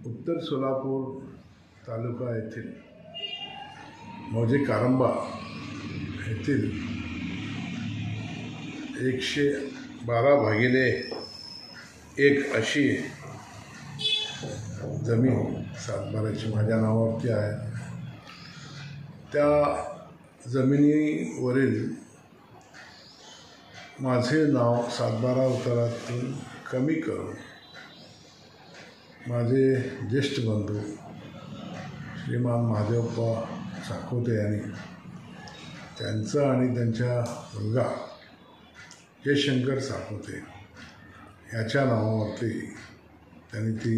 उत्तर सोलापूर तालुका येथील मौजे कारंबा येथील 112/1 अशी जमीन सातबाराची माझ्या नावावरती आहे। त्या जमिनीवरील माझे नाव सातबारा उतारातून कमी करून माझे ज्येष्ठ बंधू श्रीमान महादेवप्पा साकोते यांनी त्यांचा आणि त्यांच्या मुलगा जयशंकर साकोते याच्या नावावरती त्यांनी ती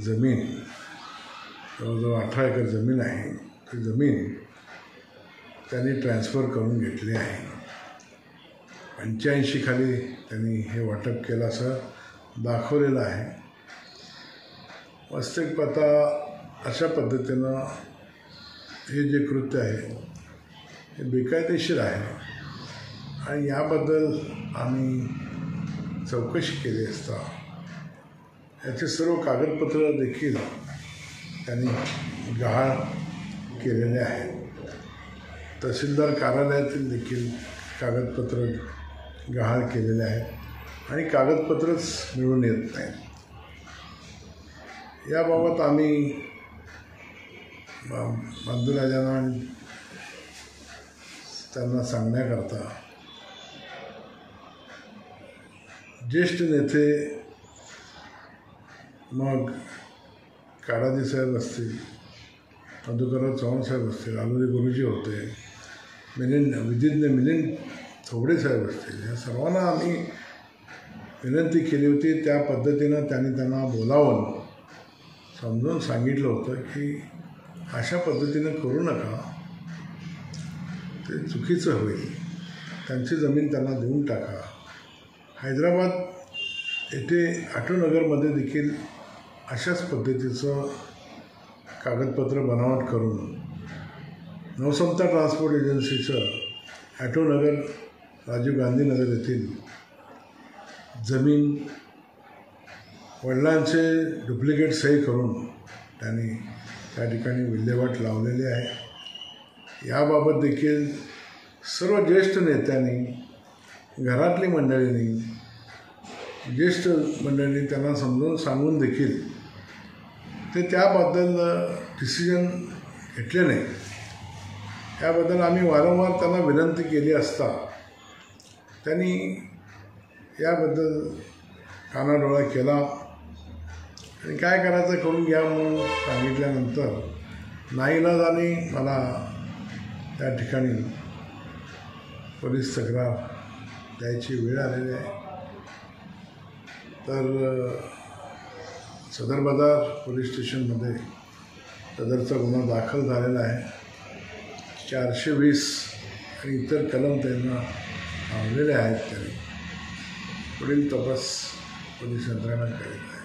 जमीन जवळजवळ 18 एकर जमीन आहे। ती जमीन त्यांनी ट्रान्सफर करून घेतली आहे। 85 खाली त्यांनी हे वाटप केलं असं दाखवलेलं आहे। वास्तविक पाहता अशा पद्धतीनं हे जे कृत्य आहे हे बेकायदेशीर आहे आणि याबद्दल आम्ही चौकशी केली असता याचे सर्व कागदपत्र देखील त्यांनी गहाळ केलेले आहेत। तहसीलदार कार्यालयातील देखील कागदपत्र गहाळ केलेले आहेत आणि कागदपत्रच मिळून येत नाहीत। याबाबत आम्ही बंधुराजांना आणि त्यांना सांगण्याकरता ज्येष्ठ नेते मग काडादी साहेब असतील, मधुकरराव चव्हाण साहेब असतील, आलोरे गुरुजी होते, विधिज्ञ मिलिंद थोबडे साहेब असतील, या सर्वांना आम्ही विनंती केली होती। त्या पद्धतीनं त्यांना बोलावून समजून सांगितलं होतं की अशा पद्धतीनं करू नका, ते चुकीचं होईल, त्यांची जमीन त्यांना देऊन टाका। हैदराबाद येथे आटोनगरमध्ये देखील अशाच पद्धतीचं कागदपत्र बनावट करून नवसमता ट्रान्सपोर्ट एजन्सीचं आटोनगर राजीव गांधी नगर येथील जमीन वडिलांचे डुप्लिकेट सही करून त्यांनी त्या ठिकाणी विल्हेवाट लावलेली आहे। याबाबत देखील सर्व ज्येष्ठ नेत्यांनी, घरातली मंडळींनी, ज्येष्ठ मंडळींनी त्यांना समजून सांगून देखील ते त्याबद्दल डिसिजन घेतले नाही। याबद्दल आम्ही वारंवार त्यांना विनंती केली असता त्यांनी याबद्दल कानाडोळा केला आणि काय करायचं करून घ्या म्हणून सांगितल्यानंतर नाईलाजाने मला त्या ठिकाणी पोलीस तक्रार द्यायची वेळ आलेली आहे। तर सदर बाजार पोलीस स्टेशनमध्ये सदरचा गुन्हा दाखल झालेला आहे। 420 आणि इतर कलम त्यांना लावलेले आहेत। त्यांनी पुढील तपास पोलीस यंत्रणा करीत आहे।